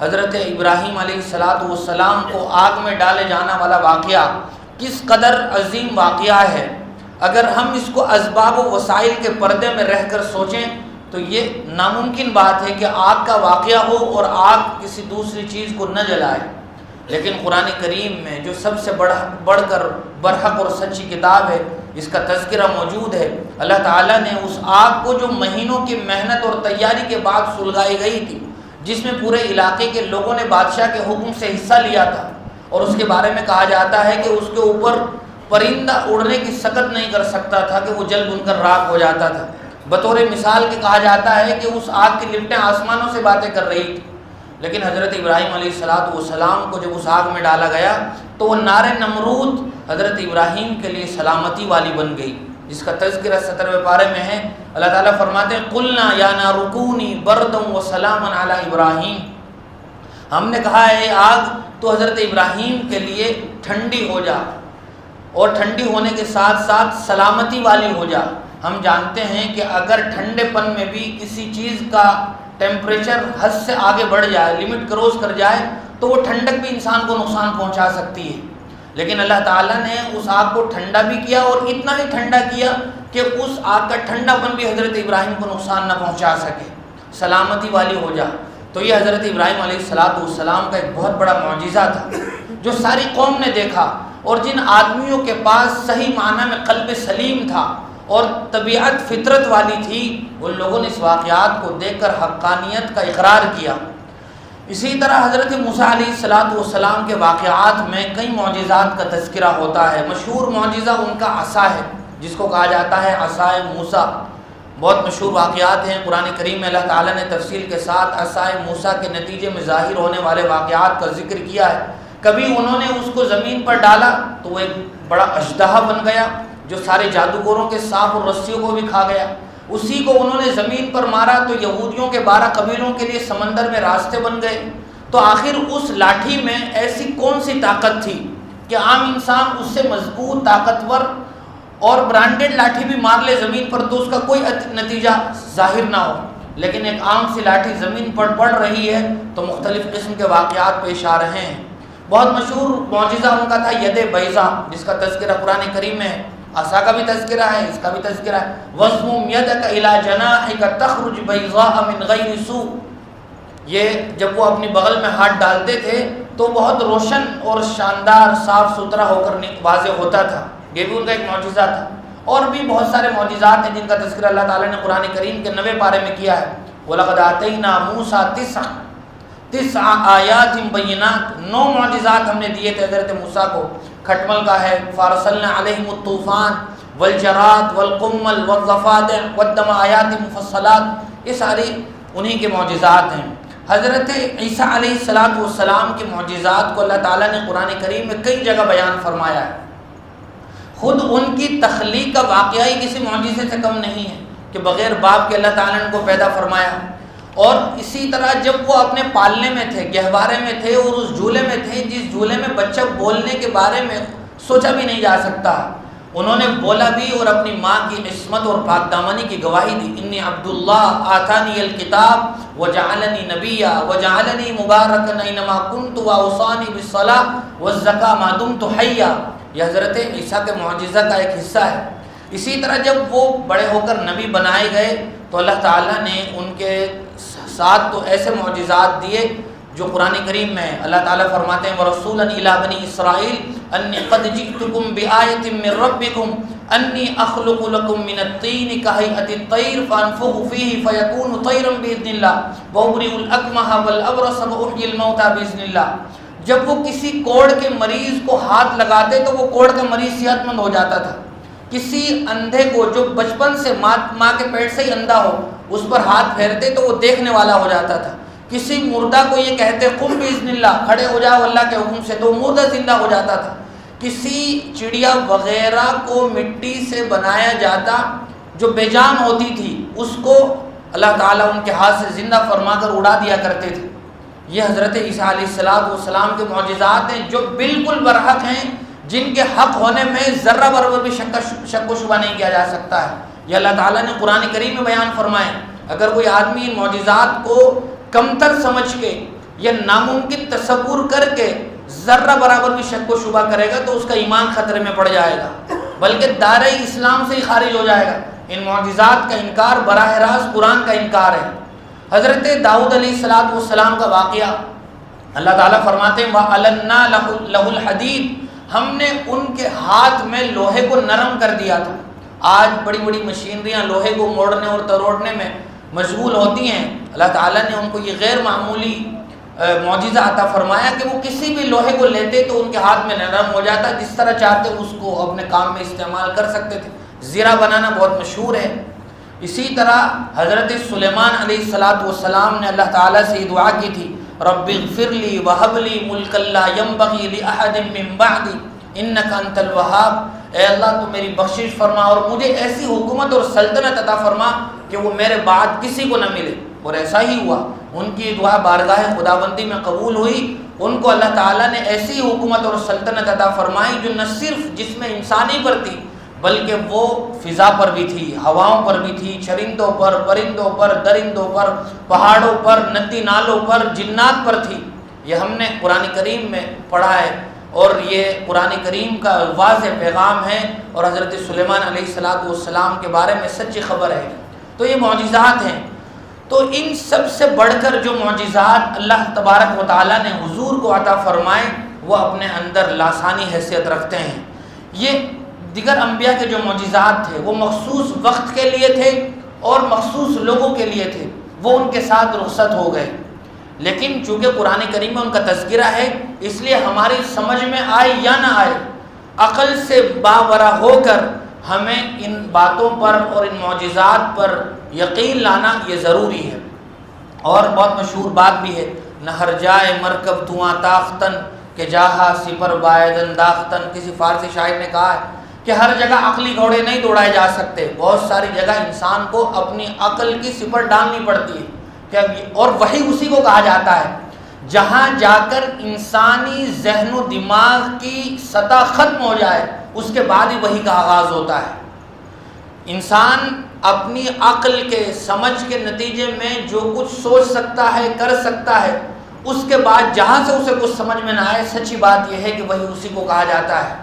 حضرت ابراہیم علیہ السلام کو آگ میں ڈالے جانا والا واقعہ کس قدر عظیم واقعہ ہے، اگر ہم اس کو اسباب و وسائل کے پردے میں رہ کر سوچیں تو یہ ناممکن بات ہے کہ آگ کا واقعہ ہو اور آگ کسی دوسری چیز کو نہ جلائے، لیکن قرآن کریم میں جو سب سے بڑھ کر برحق اور سچی کتاب ہے، اس کا تذکرہ موجود ہے۔ اللہ تعالیٰ نے اس آگ کو جو مہینوں کی محنت اور تیاری کے بعد سلگائی گئی تھی، جس میں پورے علاقے کے لوگوں نے بادشاہ کے حکم سے حصہ لیا تھا، اور اس کے بارے میں کہا جاتا ہے کہ اس کے اوپر پرندہ اڑنے کی سکت نہیں کر سکتا تھا کہ وہ جل بن کر راکھ ہو جاتا تھا۔ بطور مثال کے کہا جاتا ہے کہ اس آگ کی لپٹیں آسمانوں سے باتیں کر رہی تھی، لیکن حضرت ابراہیم علیہ السلام کو جب اس آگ میں ڈالا گیا تو وہ نار نمرود حضرت ابراہیم کے لیے سلامتی والی بن گئی، جس کا تذکرہ 17ویں پارے میں ہے۔ اللہ تعالیٰ فرماتے ہیں قُلْنَا يَا نَارُ كُونِي بَرْدًا وَسَلَامًا عَلَىٰ إِبْرَاهِيمَ، ہم نے کہا ہے آگ تو حضرت ابراہیم کے لیے ٹھنڈی ہو جا، اور ٹھنڈی ہونے کے ساتھ ساتھ سلامتی والی ہو جا۔ ہم جانتے ہیں کہ اگر ٹھنڈے پن میں بھی کسی چیز کا ٹیمپریچر حد سے آگے بڑھ جائے، لمٹ کروس کر جائے، تو وہ ٹھنڈک بھی انسان کو نقصان پہنچا سکتی ہے، لیکن اللہ تعالیٰ نے اس آگ کو ٹھنڈا بھی کیا، اور اتنا ہی ٹھنڈا کیا کہ اس آگ کا ٹھنڈا پن بھی حضرت ابراہیم کو نقصان نہ پہنچا سکے، سلامتی والی ہو جا۔ تو یہ حضرت ابراہیم علیہ السلام کا ایک بہت بڑا معجزہ تھا جو ساری قوم نے دیکھا، اور جن آدمیوں کے پاس صحیح معنی میں قلب سلیم تھا اور طبیعت فطرت والی تھی، ان لوگوں نے اس واقعات کو دیکھ کر حقانیت کا اقرار کیا۔ اسی طرح حضرت موسیٰ علیہ السلام کے واقعات میں کئی معجزات کا تذکرہ ہوتا ہے۔ مشہور معجزہ ان کا عصا ہے، جس کو کہا جاتا ہے عصائے موسیٰ۔ بہت مشہور واقعات ہیں قرآن کریم میں، اللہ تعالیٰ نے تفصیل کے ساتھ عصائے موسیٰ کے نتیجے میں ظاہر ہونے والے واقعات کا ذکر کیا ہے۔ کبھی انہوں نے اس کو زمین پر ڈالا تو وہ ایک بڑا اژدہا بن گیا جو سارے جادوگروں کے سانپ اور رسیوں کو بھی کھا گیا۔ اسی کو انہوں نے زمین پر مارا تو یہودیوں کے 12 قبیلوں کے لیے سمندر میں راستے بن گئے۔ تو آخر اس لاٹھی میں ایسی کون سی طاقت تھی کہ عام انسان اس سے مضبوط، طاقتور اور برانڈڈ لاٹھی بھی مار لے زمین پر تو اس کا کوئی نتیجہ ظاہر نہ ہو، لیکن ایک عام سی لاٹھی زمین پر پڑ رہی ہے تو مختلف قسم کے واقعات پیش آ رہے ہیں۔ بہت مشہور معجزہ ان کا تھا ید بیضا، جس کا تذکرہ قرآن کریم میں ہے۔ عصا کا بھی تذکرہ ہے، اس کا بھی تذکرہ ہے۔ وَاضْمُمْ يَدَكَ إِلَىٰ جَنَاحِكَ تَخْرُجْ بَيْضَاءَ مِنْ غَيْرِ سُوءٍ، یہ جب وہ اپنی بغل میں ہاتھ ڈالتے تھے تو بہت روشن اور شاندار، صاف ستھرا ہو کر واضح ہوتا تھا۔ یہ بھی ان کا ایک معجزہ تھا۔ اور بھی بہت سارے معجزات ہیں جن کا تذکرہ اللہ تعالیٰ نے قرآن کریم کے 9ویں پارے میں کیا ہے۔ وَلَقَدْ آتَيْنَا مُوسَىٰ تِسْعَ آیَاتٍ بَيِّنَاتٍ، 9 معجزات ہم نے دیے تھے حضرت موسیٰ کو۔ کھٹمل کا ہے فَأَرْسَلْنَا عَلَيْهِمُ الطُّوفَانَ وَالْجَرَادَ وَالْقُمَّلَ وَالضَّفَادِعَ وَالدَّمَ آیَاتٍ مُفَصَّلَاتٍ، یہ ساری انہی کے معجزات ہیں۔ حضرت عیسیٰ علیہ السلام کے معجزات کو اللہ تعالیٰ نے قرآن کریم میں کئی جگہ بیان فرمایا ہے۔ خود ان کی تخلیق کا واقعہ ہی کسی معجزے سے کم نہیں ہے کہ بغیر باپ کے اللہ تعالیٰ نے ان کو پیدا فرمایا۔ اور اسی طرح جب وہ اپنے پالنے میں تھے، گہوارے میں تھے اور اس جھولے میں تھے جس جھولے میں بچہ بولنے کے بارے میں سوچا بھی نہیں جا سکتا، انہوں نے بولا بھی اور اپنی ماں کی عصمت اور پاک دامنی کی گواہی دی۔ انی عبداللہ آتانی الکتاب وجعلنی نبیا وجعلنی مبارکا اینما کنت واوصانی بالصلاۃ والزکاۃ ما دمت حیا، یہ حضرت عیسیٰ کے معجزہ کا ایک حصہ ہے۔ اسی طرح جب وہ بڑے ہو کر نبی بنائے گئے تو اللہ تعالیٰ نے ان کے ساتھ تو ایسے معجزات دیے جو قرآن کریم میں اللہ تعالیٰ فرماتے ہیں وَرَسُولًا إِلَىٰ بَنِي إِسْرَائِيلَ أَنِّي قَدْ جِئْتُكُم بِآيَةٍ مِّن رَّبِّكُمْ أَنِّي أَخْلُقُ لَكُم مِّنَ الطِّينِ كَهَيْئَةِ الطَّيْرِ فَأَنفُخُ فِيهِ فَيَكُونُ طَيْرًا بِإِذْنِ اللَّهِ وَأُبْرِئُ الْأَكْمَحَ وَالْأَبْرَصَ وَأُحْيِي الْمَوْتَىٰ بِإِذْنِ اللَّهِ، جب وہ کسی کوڑ کے مریض کو ہاتھ لگاتے تو وہ کوڑ کا مریض صحت مند ہو جاتا تھا۔ کسی اندھے کو جو بچپن سے ماں کے پیٹ سے ہی اندھا ہو اس پر ہاتھ پھیرتے تو وہ دیکھنے والا ہو جاتا تھا۔ کسی مردہ کو یہ کہتے قم باذن اللہ، کھڑے ہو جاؤ اللہ کے حکم سے، تو مردہ زندہ ہو جاتا تھا۔ کسی چڑیا وغیرہ کو مٹی سے بنایا جاتا جو بے جان ہوتی تھی، اس کو اللہ تعالیٰ ان کے ہاتھ سے زندہ فرما کر اڑا دیا کرتے تھے۔ یہ حضرت عیسیٰ علیہ السلام کے معجزات ہیں جو بالکل برحق ہیں، جن کے حق ہونے میں ذرہ برابر بھی شک و شبہ نہیں کیا جا سکتا ہے۔ یہ اللہ تعالیٰ نے قرآن کریم میں بیان فرمائے۔ اگر کوئی آدمی ان معجزات کو کمتر سمجھ کے یا ناممکن تصور کر کے ذرہ برابر بھی شک و شبہ کرے گا تو اس کا ایمان خطرے میں پڑ جائے گا، بلکہ دائرہ اسلام سے ہی خارج ہو جائے گا۔ ان معجزات کا انکار براہ راست قرآن کا انکار ہے۔ حضرت داؤد علیہ السلام کا واقعہ، اللہ تعالیٰ فرماتے ہیں وَأَلَنَّا لَهُ الْحَدِيدَ، ہم نے ان کے ہاتھ میں لوہے کو نرم کر دیا تھا۔ آج بڑی بڑی مشینریاں لوہے کو موڑنے اور توڑنے میں مشغول ہوتی ہیں، اللہ تعالیٰ نے ان کو یہ غیر معمولی معجزہ عطا فرمایا کہ وہ کسی بھی لوہے کو لیتے تو ان کے ہاتھ میں نرم ہو جاتا، جس طرح چاہتے اس کو اپنے کام میں استعمال کر سکتے تھے۔ زیرہ بنانا بہت مشہور ہے۔ اسی طرح حضرت سلیمان علیہ السلام نے اللہ تعالیٰ سے یہ دعا کی تھی، رب اغفر لی وہب لی ملکا لا ینبغی لأحد من بعدی انک انت الوہاب، اے اللہ تو میری بخشش فرما اور مجھے ایسی حکومت اور سلطنت عطا فرما کہ وہ میرے بعد کسی کو نہ ملے۔ اور ایسا ہی ہوا، ان کی دعا بارگاہ خداوندی میں قبول ہوئی، ان کو اللہ تعالیٰ نے ایسی حکومت اور سلطنت عطا فرمائی جو نہ صرف جسم انسانی پر تھی بلکہ وہ فضا پر بھی تھی، ہواؤں پر بھی تھی، چرندوں پر، پرندوں پر، درندوں پر، پہاڑوں پر، ندی نالوں پر، جنات پر تھی۔ یہ ہم نے قرآن کریم میں پڑھا ہے اور یہ قرآن کریم کا واضح پیغام ہے اور حضرت سلیمان علیہ السلام کے بارے میں سچی خبر ہے۔ تو یہ معجزات ہیں۔ تو ان سب سے بڑھ کر جو معجزات اللہ تبارک و تعالیٰ نے حضور کو عطا فرمائے وہ اپنے اندر لاسانی حیثیت رکھتے ہیں۔ یہ دیگر انبیاء کے جو معجزات تھے وہ مخصوص وقت کے لیے تھے اور مخصوص لوگوں کے لیے تھے، وہ ان کے ساتھ رخصت ہو گئے، لیکن چونکہ قرآن کریم میں ان کا تذکرہ ہے اس لیے ہماری سمجھ میں آئے یا نہ آئے، عقل سے باورہ ہو کر ہمیں ان باتوں پر اور ان معجزات پر یقین لانا یہ ضروری ہے۔ اور بہت مشہور بات بھی ہے، نہ ہر جائے مرکب دھواں تاختن کہ جاہا سپر باید انداختن، کسی فارسی شاعر نے کہا ہے کہ ہر جگہ عقلی گھوڑے نہیں دوڑائے جا سکتے، بہت ساری جگہ انسان کو اپنی عقل کی سپر ڈالنی پڑتی ہے، اور وہی اسی کو کہا جاتا ہے جہاں جا کر انسانی ذہن و دماغ کی سطح ختم ہو جائے اس کے بعد ہی وہی کا آغاز ہوتا ہے۔ انسان اپنی عقل کے سمجھ کے نتیجے میں جو کچھ سوچ سکتا ہے کر سکتا ہے، اس کے بعد جہاں سے اسے کچھ سمجھ میں نہ آئے، سچی بات یہ ہے کہ وہی اسی کو کہا جاتا ہے۔